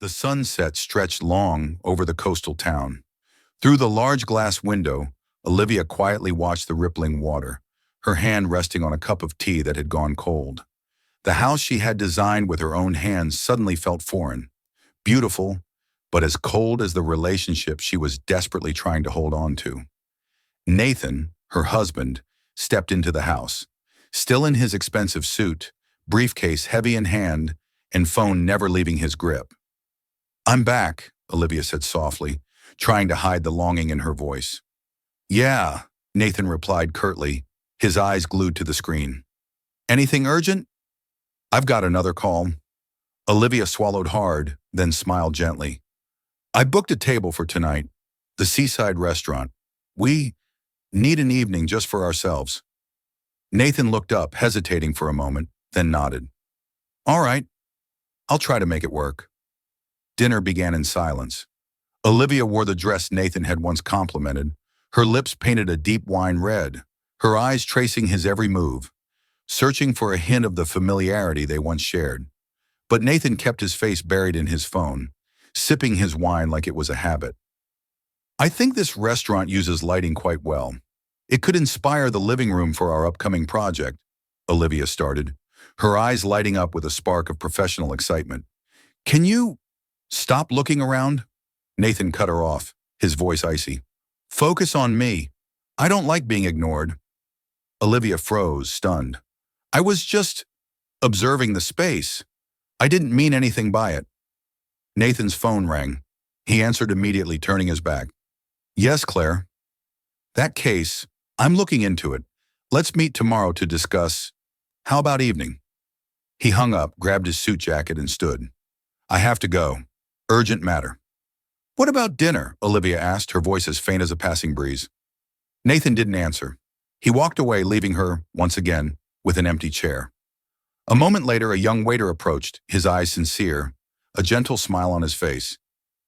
The sunset stretched long over the coastal town. Through the large glass window, Olivia quietly watched the rippling water, her hand resting on a cup of tea that had gone cold. The house she had designed with her own hands suddenly felt foreign, beautiful, but as cold as the relationship she was desperately trying to hold on to. Nathan, her husband, stepped into the house, still in his expensive suit, briefcase heavy in hand, and phone never leaving his grip. "I'm back," Olivia said softly, trying to hide the longing in her voice. "Yeah," Nathan replied curtly, his eyes glued to the screen. "Anything urgent?" "I've got another call." Olivia swallowed hard, then smiled gently. "I booked a table for tonight, the seaside restaurant. We need an evening just for ourselves." Nathan looked up, hesitating for a moment, then nodded. "All right, I'll try to make it work." Dinner began in silence. Olivia wore the dress Nathan had once complimented, her lips painted a deep wine red, her eyes tracing his every move, searching for a hint of the familiarity they once shared. But Nathan kept his face buried in his phone, sipping his wine like it was a habit. "I think this restaurant uses lighting quite well. It could inspire the living room for our upcoming project," Olivia started, her eyes lighting up with a spark of professional excitement. "Can you stop looking around?" Nathan cut her off, his voice icy. "Focus on me. I don't like being ignored." Olivia froze, stunned. "I was just observing the space. I didn't mean anything by it." Nathan's phone rang. He answered immediately, turning his back. "Yes, Claire. That case, I'm looking into it. Let's meet tomorrow to discuss. How about evening?" He hung up, grabbed his suit jacket, and stood. "I have to go. Urgent matter." "What about dinner?" Olivia asked, her voice as faint as a passing breeze. Nathan didn't answer. He walked away, leaving her, once again, with an empty chair. A moment later, a young waiter approached, his eyes sincere, a gentle smile on his face.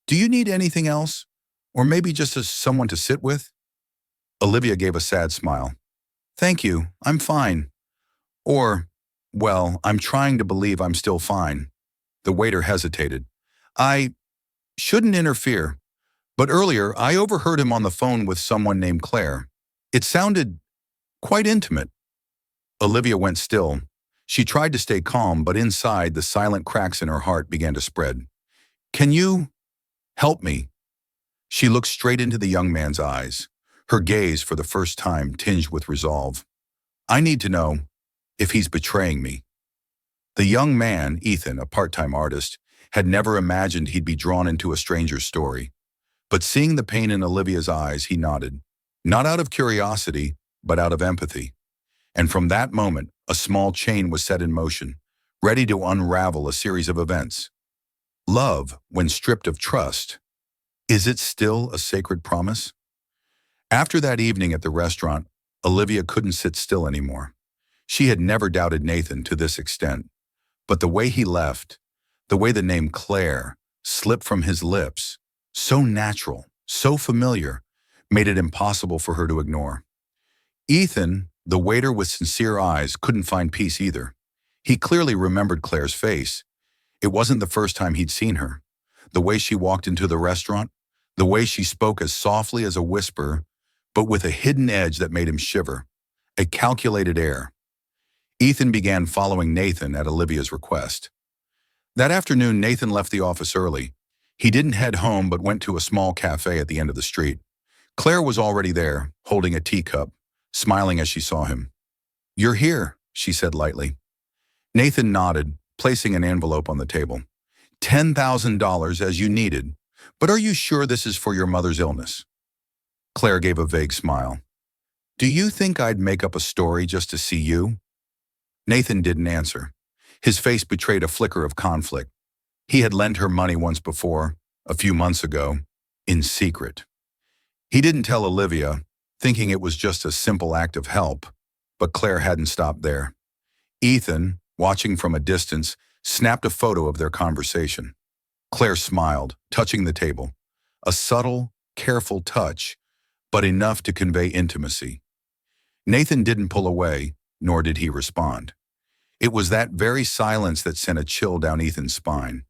"Do you need anything else? Or maybe just someone to sit with?" Olivia gave a sad smile. "Thank you, I'm fine. Or, well, I'm trying to believe I'm still fine." The waiter hesitated. "I shouldn't interfere, but earlier I overheard him on the phone with someone named Claire. It sounded quite intimate." Olivia went still. She tried to stay calm, but inside, the silent cracks in her heart began to spread. "Can you help me?" She looked straight into the young man's eyes, her gaze for the first time tinged with resolve. "I need to know if he's betraying me." The young man, Ethan, a part-time artist, had never imagined he'd be drawn into a stranger's story. But seeing the pain in Olivia's eyes, he nodded, not out of curiosity, but out of empathy. And from that moment, a small chain was set in motion, ready to unravel a series of events. Love, when stripped of trust, is it still a sacred promise? After that evening at the restaurant, Olivia couldn't sit still anymore. She had never doubted Nathan to this extent. But the way he left, the way the name Claire slipped from his lips, so natural, so familiar, made it impossible for her to ignore. Ethan, the waiter with sincere eyes, couldn't find peace either. He clearly remembered Claire's face. It wasn't the first time he'd seen her. The way she walked into the restaurant, the way she spoke as softly as a whisper, but with a hidden edge that made him shiver, a calculated air. Ethan began following Nathan at Olivia's request. That afternoon, Nathan left the office early. He didn't head home but went to a small cafe at the end of the street. Claire was already there, holding a teacup, smiling as she saw him. "You're here," she said lightly. Nathan nodded, placing an envelope on the table. $10,000 as you needed, but are you sure this is for your mother's illness?" Claire gave a vague smile. "Do you think I'd make up a story just to see you?" Nathan didn't answer. His face betrayed a flicker of conflict. He had lent her money once before, a few months ago, in secret. He didn't tell Olivia, thinking it was just a simple act of help, but Claire hadn't stopped there. Ethan, watching from a distance, snapped a photo of their conversation. Claire smiled, touching the table. A subtle, careful touch, but enough to convey intimacy. Nathan didn't pull away, nor did he respond. It was that very silence that sent a chill down Ethan's spine.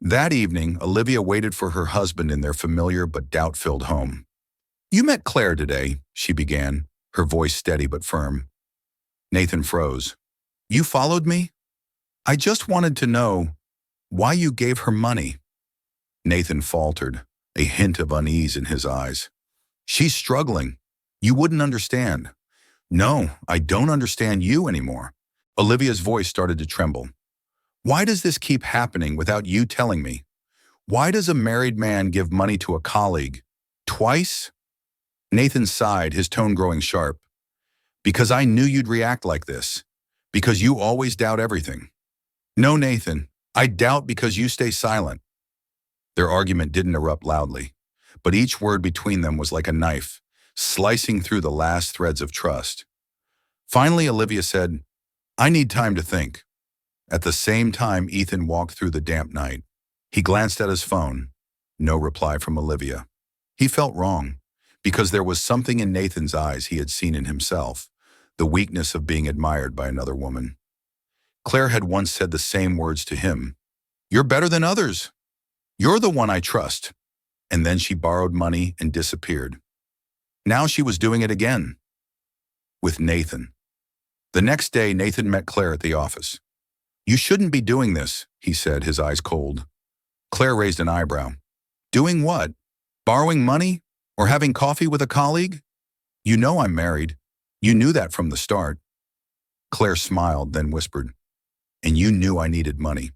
That evening, Olivia waited for her husband in their familiar but doubt-filled home. "You met Claire today," she began, her voice steady but firm. Nathan froze. "You followed me? I just wanted to know why you gave her money." Nathan faltered, a hint of unease in his eyes. "She's struggling. You wouldn't understand." "No, I don't understand you anymore." Olivia's voice started to tremble. "Why does this keep happening without you telling me? Why does a married man give money to a colleague? Twice?" Nathan sighed, his tone growing sharp. "Because I knew you'd react like this. Because you always doubt everything." "No, Nathan, I doubt because you stay silent." Their argument didn't erupt loudly, but each word between them was like a knife, slicing through the last threads of trust. Finally, Olivia said, "I need time to think." At the same time, Ethan walked through the damp night. He glanced at his phone. No reply from Olivia. He felt wrong, because there was something in Nathan's eyes he had seen in himself, the weakness of being admired by another woman. Claire had once said the same words to him. "You're better than others. You're the one I trust." And then she borrowed money and disappeared. Now she was doing it again. With Nathan. The next day, Nathan met Claire at the office. "You shouldn't be doing this," he said, his eyes cold. Claire raised an eyebrow. "Doing what? Borrowing money? Or having coffee with a colleague? You know I'm married. You knew that from the start." Claire smiled, then whispered, "And you knew I needed money.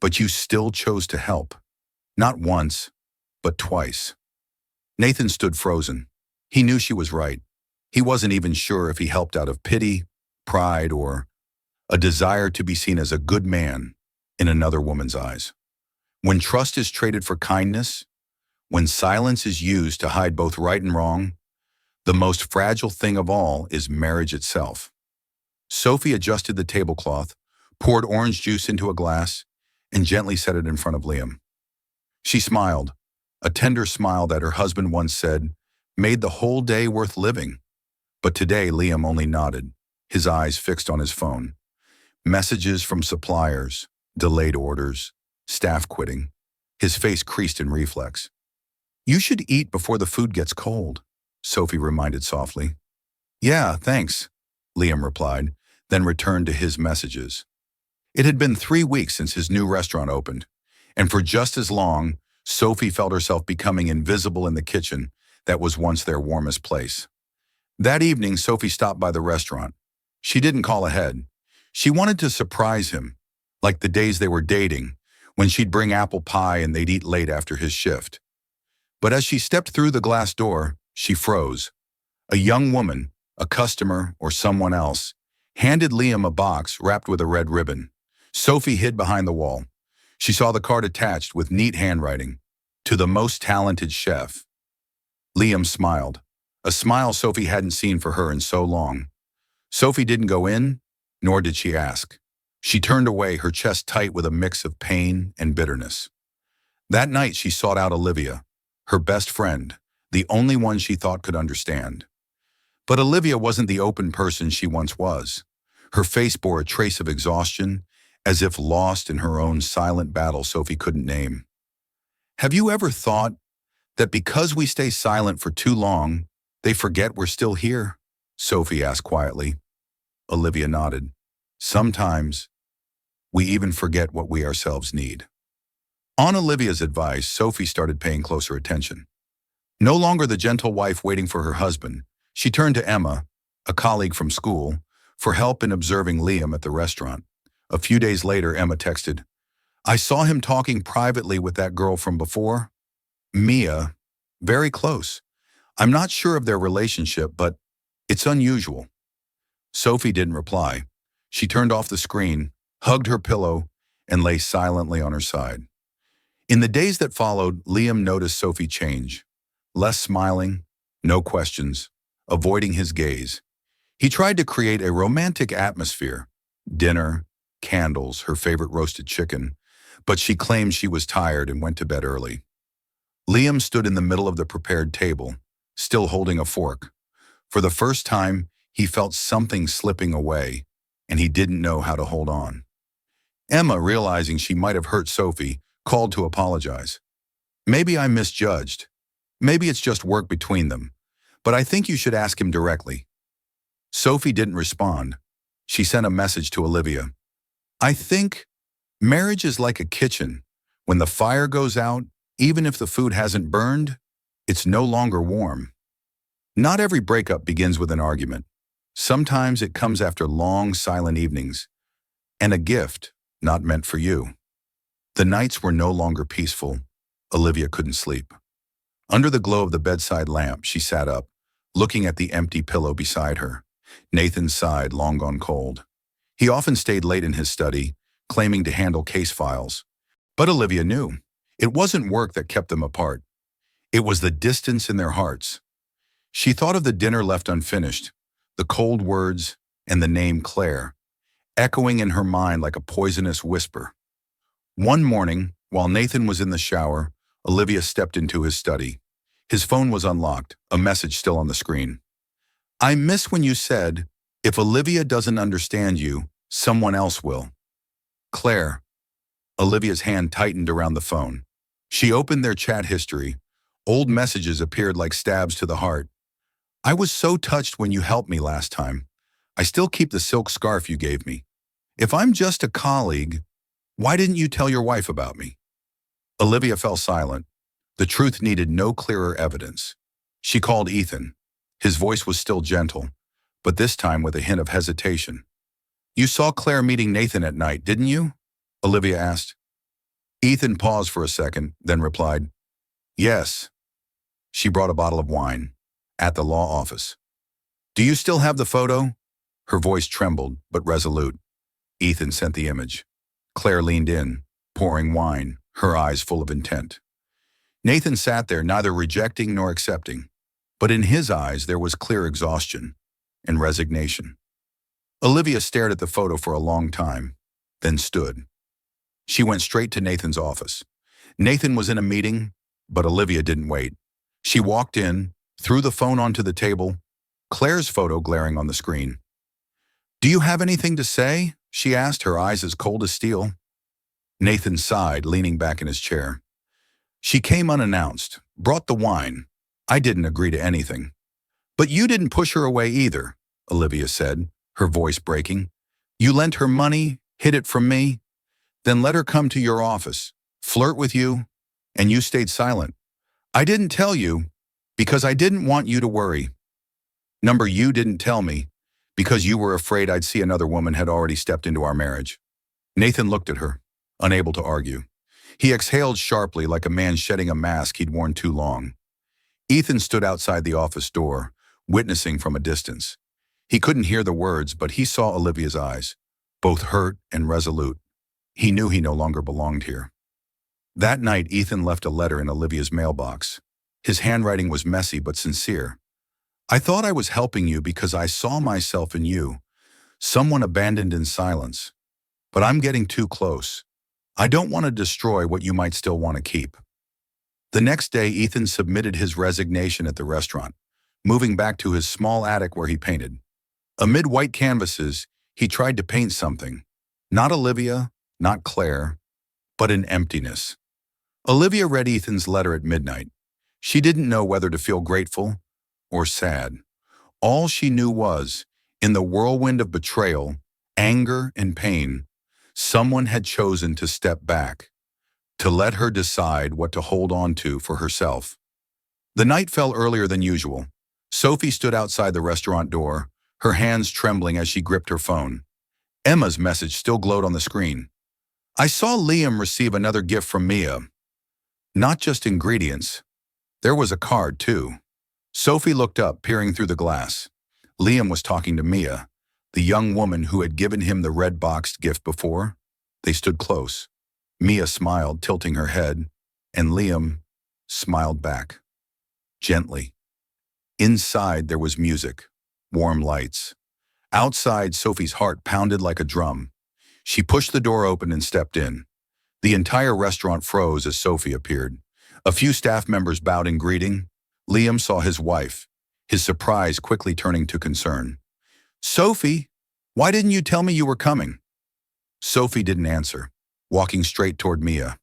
But you still chose to help. Not once, but twice." Nathan stood frozen. He knew she was right. He wasn't even sure if he helped out of pity, pride, or a desire to be seen as a good man in another woman's eyes. When trust is traded for kindness, when silence is used to hide both right and wrong, the most fragile thing of all is marriage itself. Sophie adjusted the tablecloth, poured orange juice into a glass, and gently set it in front of Liam. She smiled, a tender smile that her husband once said made the whole day worth living. But today Liam only nodded, his eyes fixed on his phone. Messages from suppliers, delayed orders, staff quitting. His face creased in reflex. "You should eat before the food gets cold," Sophie reminded softly. "Yeah, thanks," Liam replied, then returned to his messages. It had been 3 weeks since his new restaurant opened, and for just as long, Sophie felt herself becoming invisible in the kitchen that was once their warmest place. That evening, Sophie stopped by the restaurant. She didn't call ahead. She wanted to surprise him, like the days they were dating, when she'd bring apple pie and they'd eat late after his shift. But as she stepped through the glass door, she froze. A young woman, a customer or someone else, handed Liam a box wrapped with a red ribbon. Sophie hid behind the wall. She saw the card attached with neat handwriting, "To the most talented chef." Liam smiled, a smile Sophie hadn't seen for her in so long. Sophie didn't go in, nor did she ask. She turned away, her chest tight with a mix of pain and bitterness. That night she sought out Olivia, her best friend, the only one she thought could understand. But Olivia wasn't the open person she once was. Her face bore a trace of exhaustion, as if lost in her own silent battle Sophie couldn't name. "Have you ever thought that because we stay silent for too long, they forget we're still here?" Sophie asked quietly. Olivia nodded. "Sometimes, we even forget what we ourselves need." On Olivia's advice, Sophie started paying closer attention. No longer the gentle wife waiting for her husband, she turned to Emma, a colleague from school, for help in observing Liam at the restaurant. A few days later, Emma texted, "I saw him talking privately with that girl from before. Mia, very close. I'm not sure of their relationship, but it's unusual." Sophie didn't reply. She turned off the screen, hugged her pillow, and lay silently on her side. In the days that followed, Liam noticed Sophie change. Less smiling, no questions, avoiding his gaze. He tried to create a romantic atmosphere. Dinner, candles, her favorite roasted chicken, but she claimed she was tired and went to bed early. Liam stood in the middle of the prepared table, still holding a fork. For the first time, he felt something slipping away, and he didn't know how to hold on. Emma, realizing she might have hurt Sophie, called to apologize. Maybe I misjudged. Maybe it's just work between them. But I think you should ask him directly. Sophie didn't respond. She sent a message to Olivia. I think marriage is like a kitchen. When the fire goes out, even if the food hasn't burned, it's no longer warm. Not every breakup begins with an argument. Sometimes it comes after long, silent evenings, and a gift not meant for you. The nights were no longer peaceful. Olivia couldn't sleep. Under the glow of the bedside lamp, she sat up, looking at the empty pillow beside her. Nathan sighed, long gone cold. He often stayed late in his study, claiming to handle case files. But Olivia knew. It wasn't work that kept them apart. It was the distance in their hearts. She thought of the dinner left unfinished, the cold words, and the name Claire, echoing in her mind like a poisonous whisper. One morning, while Nathan was in the shower, Olivia stepped into his study. His phone was unlocked, a message still on the screen. I miss when you said, if Olivia doesn't understand you, someone else will. Claire. Olivia's hand tightened around the phone. She opened their chat history. Old messages appeared like stabs to the heart. I was so touched when you helped me last time. I still keep the silk scarf you gave me. If I'm just a colleague, why didn't you tell your wife about me? Olivia fell silent. The truth needed no clearer evidence. She called Ethan. His voice was still gentle, but this time with a hint of hesitation. You saw Claire meeting Nathan at night, didn't you? Olivia asked. Ethan paused for a second, then replied, Yes. She brought a bottle of wine. At the law office. Do you still have the photo? Her voice trembled, but resolute. Ethan sent the image. Claire leaned in, pouring wine, her eyes full of intent. Nathan sat there, neither rejecting nor accepting, but in his eyes there was clear exhaustion and resignation. Olivia stared at the photo for a long time, then stood. She went straight to Nathan's office. Nathan was in a meeting, but Olivia didn't wait. She walked in, threw the phone onto the table, Claire's photo glaring on the screen. Do you have anything to say? She asked, her eyes as cold as steel. Nathan sighed, leaning back in his chair. She came unannounced, brought the wine. I didn't agree to anything. But you didn't push her away either, Olivia said, her voice breaking. You lent her money, hid it from me, then let her come to your office, flirt with you, and you stayed silent. I didn't tell you, because I didn't want you to worry. Number you didn't tell me, because you were afraid I'd see another woman had already stepped into our marriage. Nathan looked at her, unable to argue. He exhaled sharply like a man shedding a mask he'd worn too long. Ethan stood outside the office door, witnessing from a distance. He couldn't hear the words, but he saw Olivia's eyes, both hurt and resolute. He knew he no longer belonged here. That night, Ethan left a letter in Olivia's mailbox. His handwriting was messy but sincere. I thought I was helping you because I saw myself in you, someone abandoned in silence. But I'm getting too close. I don't want to destroy what you might still want to keep. The next day, Ethan submitted his resignation at the restaurant, moving back to his small attic where he painted. Amid white canvases, he tried to paint something. Not Olivia, not Claire, but an emptiness. Olivia read Ethan's letter at midnight. She didn't know whether to feel grateful or sad. All she knew was, in the whirlwind of betrayal, anger, and pain, someone had chosen to step back, to let her decide what to hold on to for herself. The night fell earlier than usual. Sophie stood outside the restaurant door, her hands trembling as she gripped her phone. Emma's message still glowed on the screen. I saw Liam receive another gift from Mia. Not just ingredients. There was a card, too. Sophie looked up, peering through the glass. Liam was talking to Mia, the young woman who had given him the red boxed gift before. They stood close. Mia smiled, tilting her head, and Liam smiled back. Gently. Inside there was music, warm lights. Outside, Sophie's heart pounded like a drum. She pushed the door open and stepped in. The entire restaurant froze as Sophie appeared. A few staff members bowed in greeting. Liam saw his wife, his surprise quickly turning to concern. Sophie, why didn't you tell me you were coming? Sophie didn't answer, walking straight toward Mia.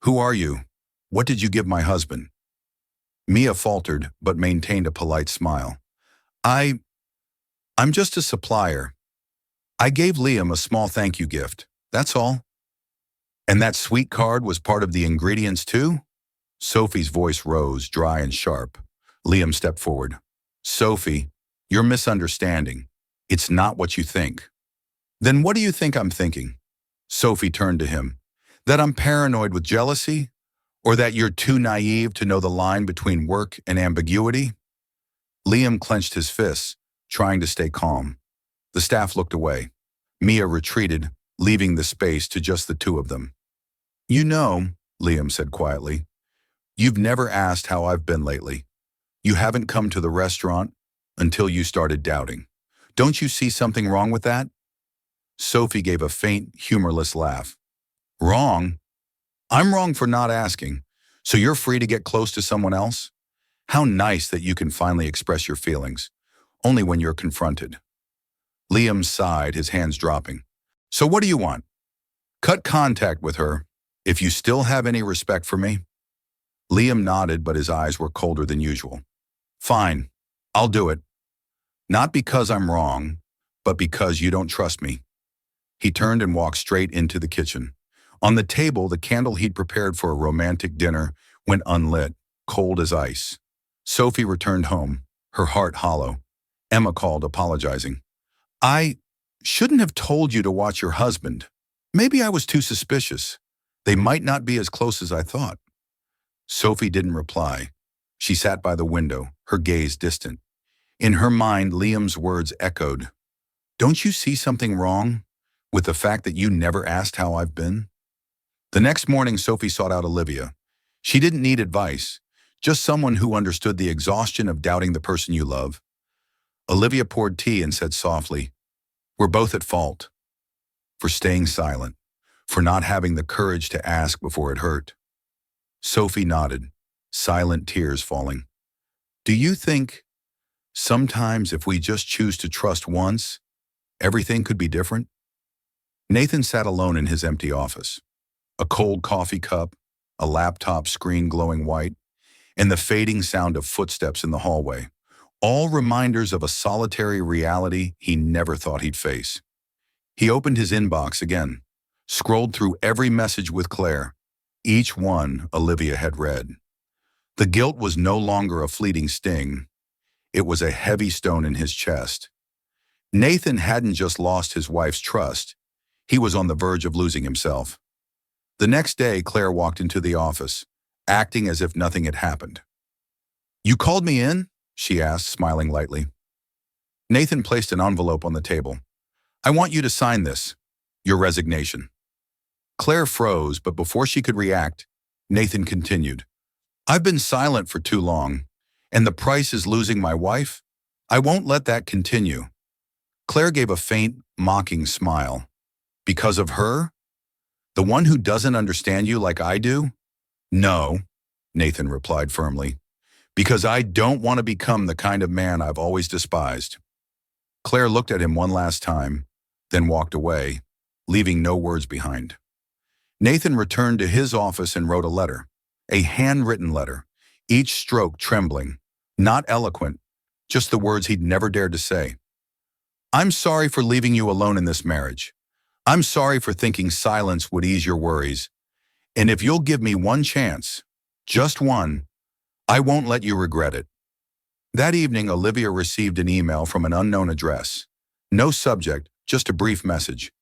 Who are you? What did you give my husband? Mia faltered, but maintained a polite smile. I, I'm just a supplier. I gave Liam a small thank you gift. That's all. And that sweet card was part of the ingredients too? Sophie's voice rose, dry and sharp. Liam stepped forward. Sophie, you're misunderstanding. It's not what you think. Then what do you think I'm thinking? Sophie turned to him. That I'm paranoid with jealousy? Or that you're too naive to know the line between work and ambiguity? Liam clenched his fists, trying to stay calm. The staff looked away. Mia retreated, leaving the space to just the two of them. You know, Liam said quietly, you've never asked how I've been lately. You haven't come to the restaurant until you started doubting. Don't you see something wrong with that? Sophie gave a faint, humorless laugh. Wrong? I'm wrong for not asking, so you're free to get close to someone else? How nice that you can finally express your feelings, only when you're confronted. Liam sighed, his hands dropping. So what do you want? Cut contact with her, if you still have any respect for me. Liam nodded, but his eyes were colder than usual. Fine, I'll do it. Not because I'm wrong, but because you don't trust me. He turned and walked straight into the kitchen. On the table, the candle he'd prepared for a romantic dinner went unlit, cold as ice. Sophie returned home, her heart hollow. Emma called, apologizing. I shouldn't have told you to watch your husband. Maybe I was too suspicious. They might not be as close as I thought. Sophie didn't reply. She sat by the window, her gaze distant. In her mind, Liam's words echoed. Don't you see something wrong with the fact that you never asked how I've been? The next morning, Sophie sought out Olivia. She didn't need advice, just someone who understood the exhaustion of doubting the person you love. Olivia poured tea and said softly, We're both at fault. For staying silent, for not having the courage to ask before it hurt. Sophie nodded, silent tears falling. Do you think sometimes if we just choose to trust once, everything could be different? Nathan sat alone in his empty office. A cold coffee cup, a laptop screen glowing white, and the fading sound of footsteps in the hallway, all reminders of a solitary reality he never thought he'd face. He opened his inbox again, scrolled through every message with Claire, each one Olivia had read. The guilt was no longer a fleeting sting. It was a heavy stone in his chest. Nathan hadn't just lost his wife's trust. He was on the verge of losing himself. The next day, Claire walked into the office, acting as if nothing had happened. You called me in? She asked, smiling lightly. Nathan placed an envelope on the table. I want you to sign this, your resignation. Claire froze, but before she could react, Nathan continued. I've been silent for too long, and the price is losing my wife. I won't let that continue. Claire gave a faint, mocking smile. Because of her? The one who doesn't understand you like I do? No, Nathan replied firmly. Because I don't want to become the kind of man I've always despised. Claire looked at him one last time, then walked away, leaving no words behind. Nathan returned to his office and wrote a letter, a handwritten letter, each stroke trembling, not eloquent, just the words he'd never dared to say. I'm sorry for leaving you alone in this marriage. I'm sorry for thinking silence would ease your worries. And if you'll give me one chance, just one, I won't let you regret it. That evening, Olivia received an email from an unknown address. No subject, just a brief message.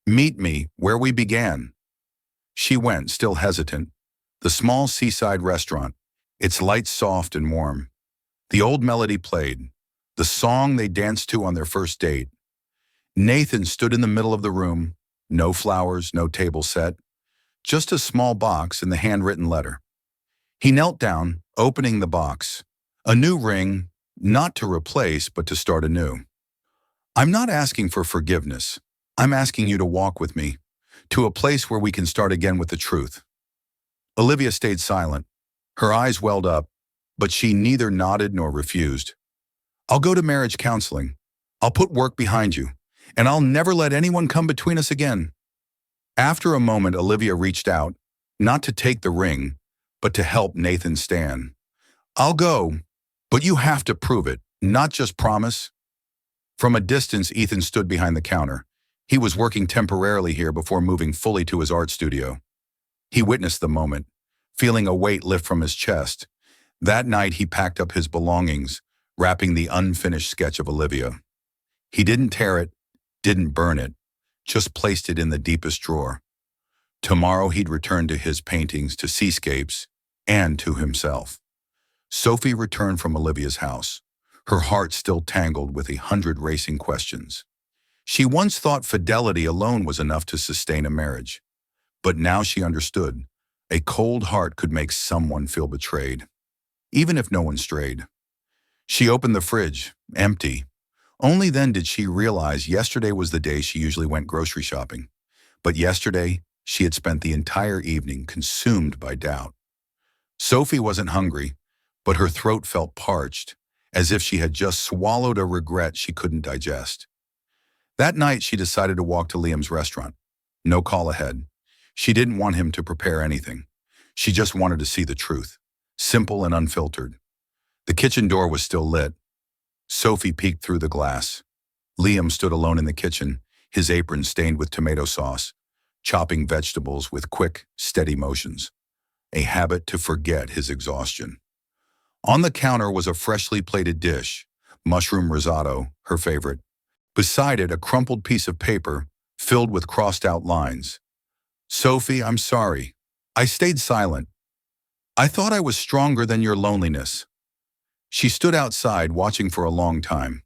Meet me where we began. She went, still hesitant. The small seaside restaurant, its lights soft and warm. The old melody played, the song they danced to on their first date. Nathan stood in the middle of the room, no flowers, no table set, just a small box and the handwritten letter. He knelt down, opening the box. A new ring, not to replace, but to start anew. I'm not asking for forgiveness. I'm asking you to walk with me, to a place where we can start again with the truth. Olivia stayed silent. Her eyes welled up, but she neither nodded nor refused. I'll go to marriage counseling. I'll put work behind you, and I'll never let anyone come between us again. After a moment, Olivia reached out, not to take the ring, but to help Nathan Stan. I'll go, but you have to prove it, not just promise. From a distance, Ethan stood behind the counter. He was working temporarily here before moving fully to his art studio. He witnessed the moment, feeling a weight lift from his chest. That night, he packed up his belongings, wrapping the unfinished sketch of Olivia. He didn't tear it, didn't burn it, just placed it in the deepest drawer. Tomorrow he'd return to his paintings, to seascapes, and to himself. Sophie returned from Olivia's house, her heart still tangled with 100 racing questions. She once thought fidelity alone was enough to sustain a marriage. But now she understood. A cold heart could make someone feel betrayed, even if no one strayed. She opened the fridge, empty. Only then did she realize yesterday was the day she usually went grocery shopping. But yesterday, she had spent the entire evening consumed by doubt. Sophie wasn't hungry, but her throat felt parched, as if she had just swallowed a regret she couldn't digest. That night, she decided to walk to Liam's restaurant. No call ahead. She didn't want him to prepare anything. She just wanted to see the truth, simple and unfiltered. The kitchen door was still lit. Sophie peeked through the glass. Liam stood alone in the kitchen, his apron stained with tomato sauce, chopping vegetables with quick, steady motions, a habit to forget his exhaustion. On the counter was a freshly plated dish, mushroom risotto, her favorite. Beside it, a crumpled piece of paper filled with crossed-out lines. Sophie, I'm sorry. I stayed silent. I thought I was stronger than your loneliness. She stood outside, watching for a long time.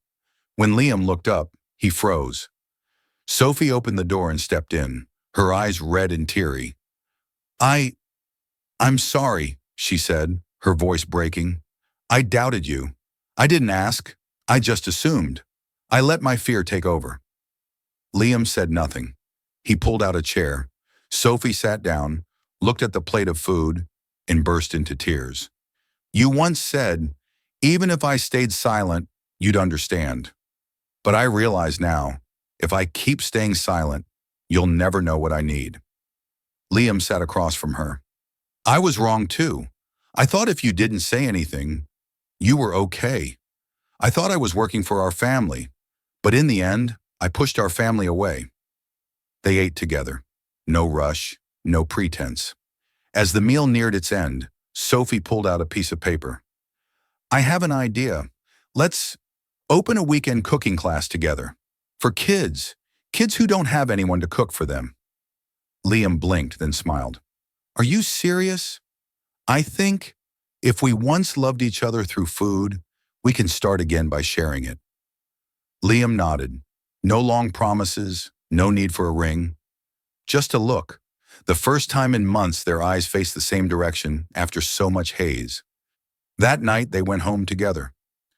When Liam looked up, he froze. Sophie opened the door and stepped in, her eyes red and teary. I'm sorry, she said, her voice breaking. I doubted you. I didn't ask. I just assumed. I let my fear take over. Liam said nothing. He pulled out a chair. Sophie sat down, looked at the plate of food, and burst into tears. You once said, even if I stayed silent, you'd understand. But I realize now, if I keep staying silent, you'll never know what I need. Liam sat across from her. I was wrong too. I thought if you didn't say anything, you were okay. I thought I was working for our family, but in the end, I pushed our family away. They ate together. No rush, no pretense. As the meal neared its end, Sophie pulled out a piece of paper. I have an idea. Let's open a weekend cooking class together. For kids who don't have anyone to cook for them. Liam blinked, then smiled. Are you serious? I think if we once loved each other through food, we can start again by sharing it. Liam nodded. No long promises, no need for a ring. Just a look. The first time in months their eyes faced the same direction after so much haze. That night they went home together.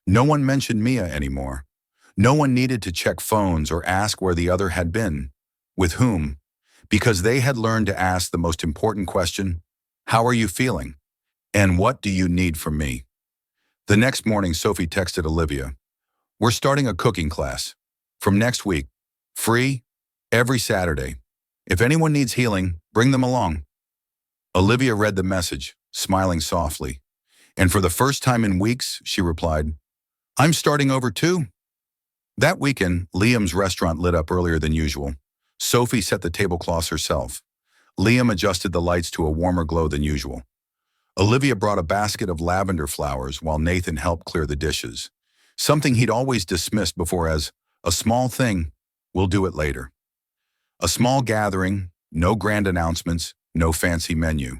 No one mentioned Mia anymore. No one needed to check phones or ask where the other had been. With whom? Because they had learned to ask the most important question, how are you feeling? And what do you need from me? The next morning, Sophie texted Olivia. We're starting a cooking class. From next week. Free, every Saturday. If anyone needs healing, bring them along. Olivia read the message, smiling softly. And for the first time in weeks, she replied, I'm starting over too. That weekend, Liam's restaurant lit up earlier than usual. Sophie set the tablecloths herself. Liam adjusted the lights to a warmer glow than usual. Olivia brought a basket of lavender flowers while Nathan helped clear the dishes. Something he'd always dismissed before as a small thing, we'll do it later. A small gathering, no grand announcements, no fancy menu.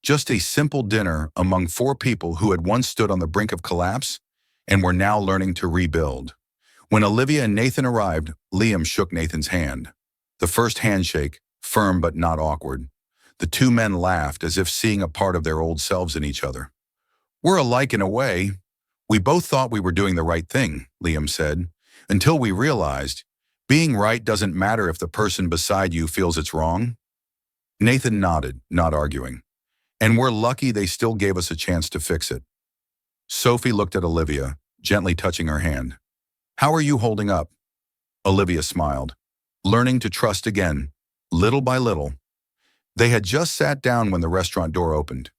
Just a simple dinner among 4 people who had once stood on the brink of collapse and were now learning to rebuild. When Olivia and Nathan arrived, Liam shook Nathan's hand. The first handshake, firm but not awkward. The 2 men laughed as if seeing a part of their old selves in each other. We're alike in a way. We both thought we were doing the right thing, Liam said, until we realized being right doesn't matter if the person beside you feels it's wrong. Nathan nodded, not arguing. And we're lucky they still gave us a chance to fix it. Sophie looked at Olivia, gently touching her hand. How are you holding up? Olivia smiled, learning to trust again, little by little. They had just sat down when the restaurant door opened.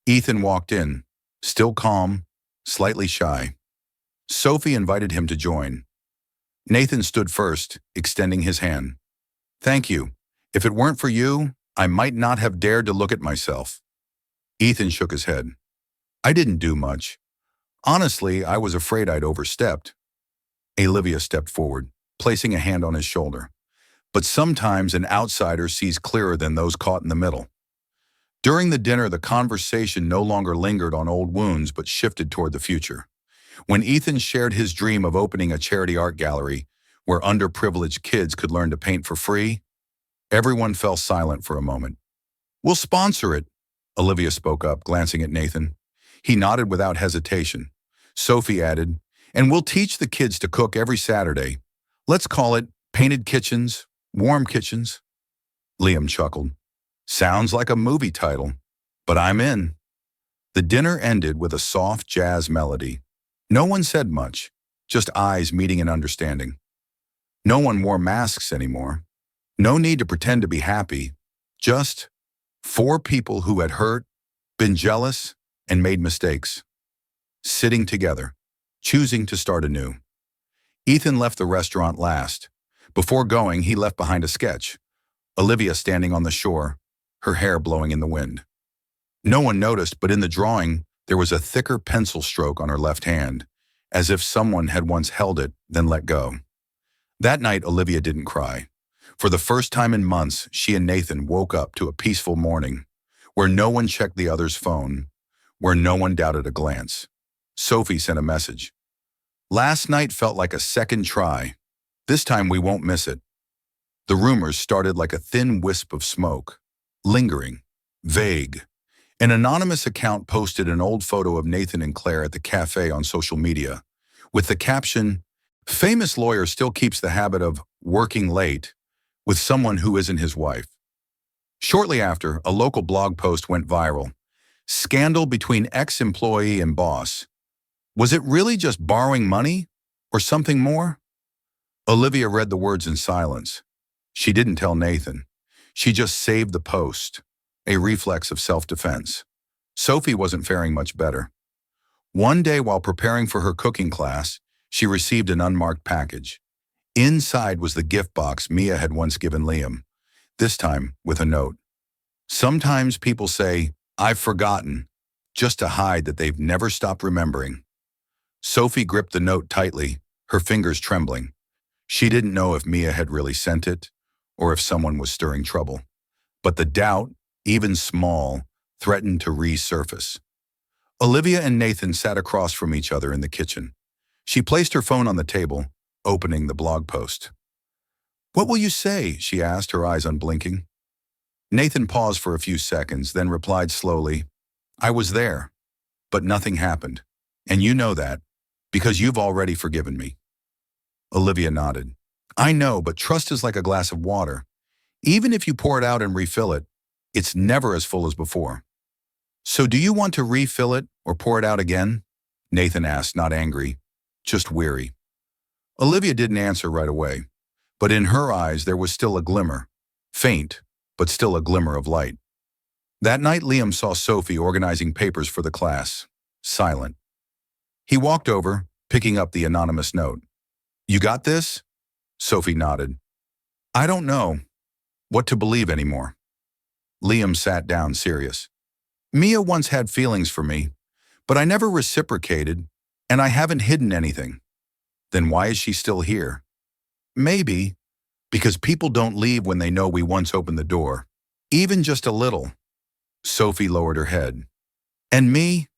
Ethan walked in, still calm, slightly shy. Sophie invited him to join. Nathan stood first, extending his hand. Thank you. If it weren't for you, I might not have dared to look at myself. Ethan shook his head. I didn't do much. Honestly, I was afraid I'd overstepped. Olivia stepped forward, placing a hand on his shoulder. But sometimes an outsider sees clearer than those caught in the middle. During the dinner, the conversation no longer lingered on old wounds but shifted toward the future. When Ethan shared his dream of opening a charity art gallery where underprivileged kids could learn to paint for free, everyone fell silent for a moment. We'll sponsor it, Olivia spoke up, glancing at Nathan. He nodded without hesitation. Sophie added, and we'll teach the kids to cook every Saturday. Let's call it Painted Kitchens, Warm Kitchens. Liam chuckled. Sounds like a movie title, but I'm in. The dinner ended with a soft jazz melody. No one said much, just eyes meeting in understanding. No one wore masks anymore. No need to pretend to be happy. Just 4 people who had hurt, been jealous, and made mistakes. Sitting together, choosing to start anew. Ethan left the restaurant last. Before going, he left behind a sketch. Olivia standing on the shore, her hair blowing in the wind. No one noticed, but in the drawing, there was a thicker pencil stroke on her left hand, as if someone had once held it, then let go. That night, Olivia didn't cry. For the first time in months, she and Nathan woke up to a peaceful morning, where no one checked the other's phone, where no one doubted a glance. Sophie sent a message. Last night felt like a second try. This time we won't miss it. The rumors started like a thin wisp of smoke, lingering, vague. An anonymous account posted an old photo of Nathan and Claire at the cafe on social media, with the caption, famous lawyer still keeps the habit of working late with someone who isn't his wife. Shortly after, a local blog post went viral. Scandal between ex-employee and boss. Was it really just borrowing money or something more? Olivia read the words in silence. She didn't tell Nathan. She just saved the post, a reflex of self-defense. Sophie wasn't faring much better. One day while preparing for her cooking class, she received an unmarked package. Inside was the gift box Mia had once given Liam, this time with a note. Sometimes people say, I've forgotten, just to hide that they've never stopped remembering. Sophie gripped the note tightly, her fingers trembling. She didn't know if Mia had really sent it, or if someone was stirring trouble. But the doubt, even small, threatened to resurface. Olivia and Nathan sat across from each other in the kitchen. She placed her phone on the table, opening the blog post. What will you say? She asked, her eyes unblinking. Nathan paused for a few seconds, then replied slowly, I was there, but nothing happened. And you know that, because you've already forgiven me. Olivia nodded. I know, but trust is like a glass of water. Even if you pour it out and refill it, it's never as full as before. So do you want to refill it or pour it out again? Nathan asked, not angry, just weary. Olivia didn't answer right away, but in her eyes there was still a glimmer, faint, but still a glimmer of light. That night Liam saw Sophie organizing papers for the class, silent. He walked over, picking up the anonymous note. You got this? Sophie nodded. I don't know what to believe anymore. Liam sat down, serious. Mia once had feelings for me, but I never reciprocated, and I haven't hidden anything. Then why is she still here? Maybe because people don't leave when they know we once opened the door, even just a little. Sophie lowered her head. And me?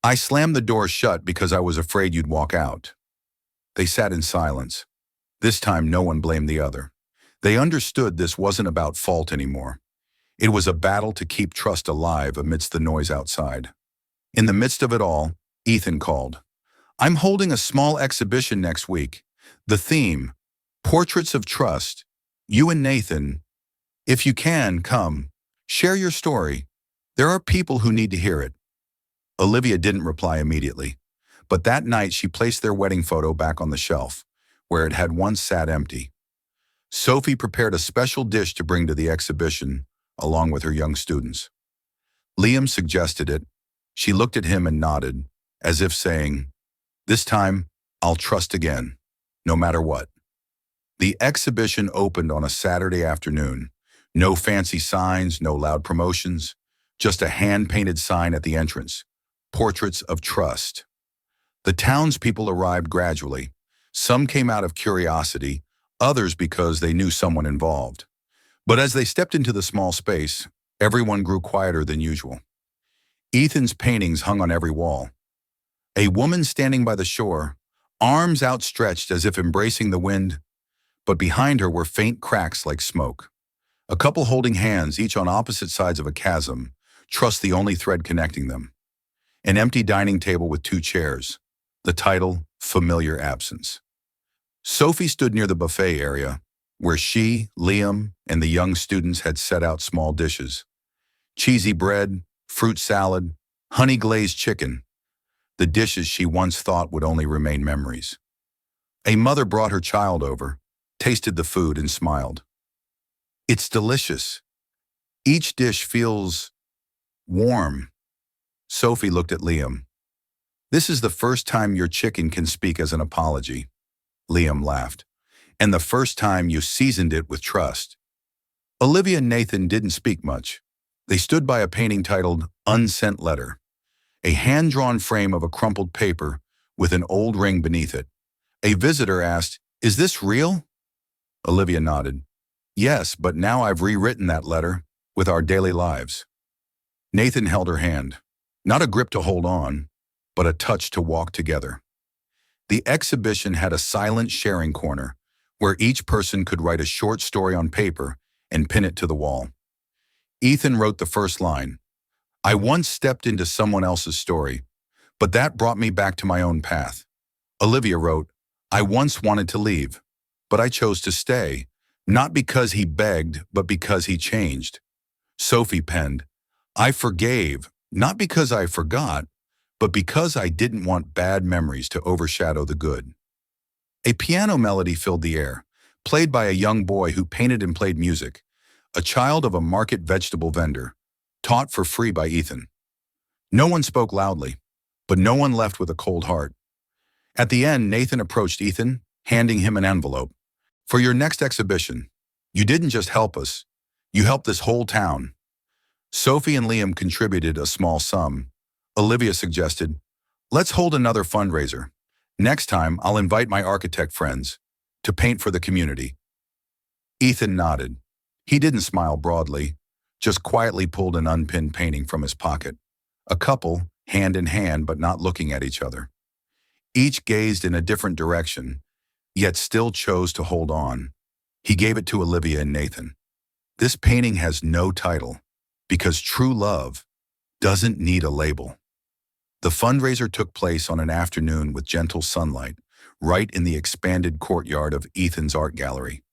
I slammed the door shut because I was afraid you'd walk out. They sat in silence. This time no one blamed the other. They understood this wasn't about fault anymore. It was a battle to keep trust alive amidst the noise outside. In the midst of it all, Ethan called. I'm holding a small exhibition next week. The theme, Portraits of Trust. You and Nathan, if you can, come. Share your story. There are people who need to hear it. Olivia didn't reply immediately, but that night she placed their wedding photo back on the shelf, where it had once sat empty. Sophie prepared a special dish to bring to the exhibition, along with her young students. Liam suggested it. She looked at him and nodded, as if saying, "This time, I'll trust again, no matter what." The exhibition opened on a Saturday afternoon. No fancy signs, no loud promotions, just a hand-painted sign at the entrance. Portraits of trust. The townspeople arrived gradually. Some came out of curiosity, others because they knew someone involved. But as they stepped into the small space, everyone grew quieter than usual. Ethan's paintings hung on every wall. A woman standing by the shore, arms outstretched as if embracing the wind, but behind her were faint cracks like smoke. A couple holding hands, each on opposite sides of a chasm, trust the only thread connecting them. An empty dining table with two chairs. The title, Familiar Absence. Sophie stood near the buffet area, where she, Liam, and the young students had set out small dishes. Cheesy bread, fruit salad, honey-glazed chicken. The dishes she once thought would only remain memories. A mother brought her child over, tasted the food, and smiled. "It's delicious. Each dish feels warm." Sophie looked at Liam. "This is the first time your chicken can speak as an apology." Liam laughed. "And the first time you seasoned it with trust." Olivia and Nathan didn't speak much. They stood by a painting titled Unsent Letter, a hand-drawn frame of a crumpled paper with an old ring beneath it. A visitor asked, "Is this real?" Olivia nodded. "Yes, but now I've rewritten that letter with our daily lives." Nathan held her hand. Not a grip to hold on, but a touch to walk together. The exhibition had a silent sharing corner where each person could write a short story on paper and pin it to the wall. Ethan wrote the first line. "I once stepped into someone else's story, but that brought me back to my own path." Olivia wrote, "I once wanted to leave, but I chose to stay, not because he begged, but because he changed." Sophie penned, "I forgave, not because I forgot, but because I didn't want bad memories to overshadow the good." A piano melody filled the air, played by a young boy who painted and played music, a child of a market vegetable vendor, taught for free by Ethan. No one spoke loudly, but no one left with a cold heart. At the end, Nathan approached Ethan, handing him an envelope. "For your next exhibition, you didn't just help us, you helped this whole town." Sophie and Liam contributed a small sum. Olivia suggested, "Let's hold another fundraiser. Next time, I'll invite my architect friends to paint for the community." Ethan nodded. He didn't smile broadly, just quietly pulled an unpinned painting from his pocket. A couple, hand in hand but not looking at each other. Each gazed in a different direction, yet still chose to hold on. He gave it to Olivia and Nathan. "This painting has no title, because true love doesn't need a label." The fundraiser took place on an afternoon with gentle sunlight, right in the expanded courtyard of Ethan's art gallery.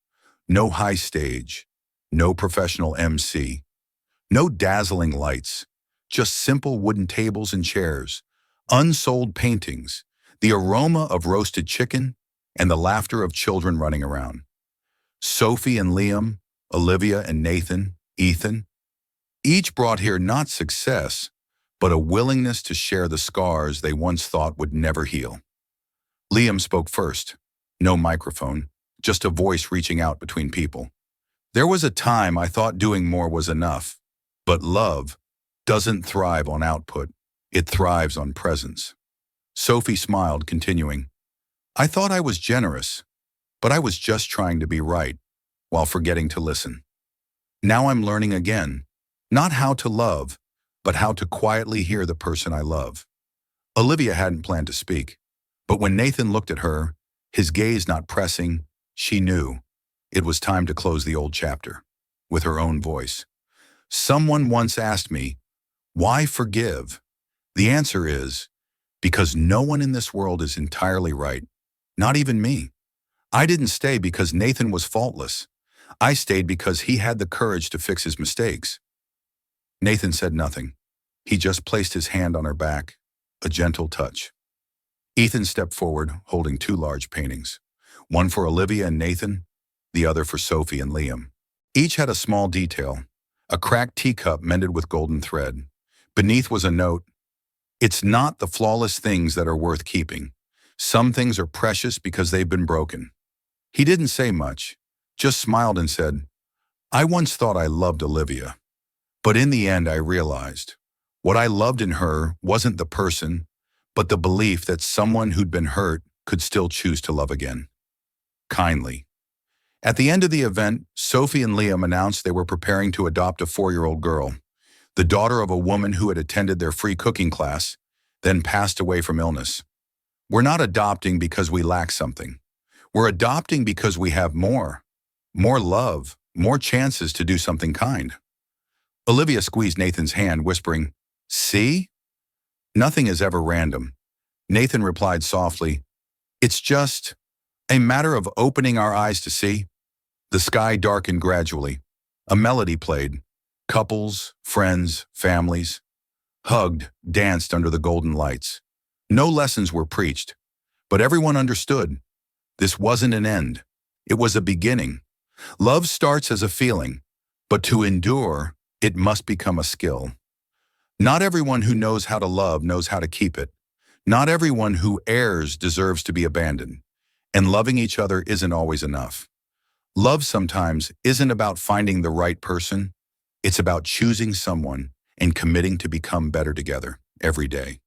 No high stage, no professional MC, no dazzling lights, just simple wooden tables and chairs, unsold paintings, the aroma of roasted chicken, and the laughter of children running around. Sophie and Liam, Olivia and Nathan, Ethan, each brought here not success, but a willingness to share the scars they once thought would never heal. Liam spoke first. No microphone, just a voice reaching out between people. "There was a time I thought doing more was enough, but love doesn't thrive on output, it thrives on presence." Sophie smiled, continuing, "I thought I was generous, but I was just trying to be right, while forgetting to listen. Now I'm learning again, not how to love, but how to quietly hear the person I love." Olivia hadn't planned to speak, but when Nathan looked at her, his gaze not pressing, she knew it was time to close the old chapter, with her own voice. "Someone once asked me, why forgive? The answer is, because no one in this world is entirely right, not even me. I didn't stay because Nathan was faultless. I stayed because he had the courage to fix his mistakes." Nathan said nothing. He just placed his hand on her back, a gentle touch. Ethan stepped forward, holding two large paintings, one for Olivia and Nathan, the other for Sophie and Liam. Each had a small detail, a cracked teacup mended with golden thread. Beneath was a note, "It's not the flawless things that are worth keeping. Some things are precious because they've been broken." He didn't say much, just smiled and said, "I once thought I loved Olivia, but in the end I realized what I loved in her wasn't the person, but the belief that someone who'd been hurt could still choose to love again." Kindly. At the end of the event, Sophie and Liam announced they were preparing to adopt a 4-year-old girl, the daughter of a woman who had attended their free cooking class, then passed away from illness. "We're not adopting because we lack something. We're adopting because we have more love, more chances to do something kind." Olivia squeezed Nathan's hand, whispering, "See? Nothing is ever random." Nathan replied softly, "It's just a matter of opening our eyes to see." The sky darkened gradually. A melody played. Couples, friends, families, hugged, danced under the golden lights. No lessons were preached, but everyone understood. This wasn't an end. It was a beginning. Love starts as a feeling, but to endure, it must become a skill. Not everyone who knows how to love knows how to keep it. Not everyone who errs deserves to be abandoned. And loving each other isn't always enough. Love sometimes isn't about finding the right person. It's about choosing someone and committing to become better together every day.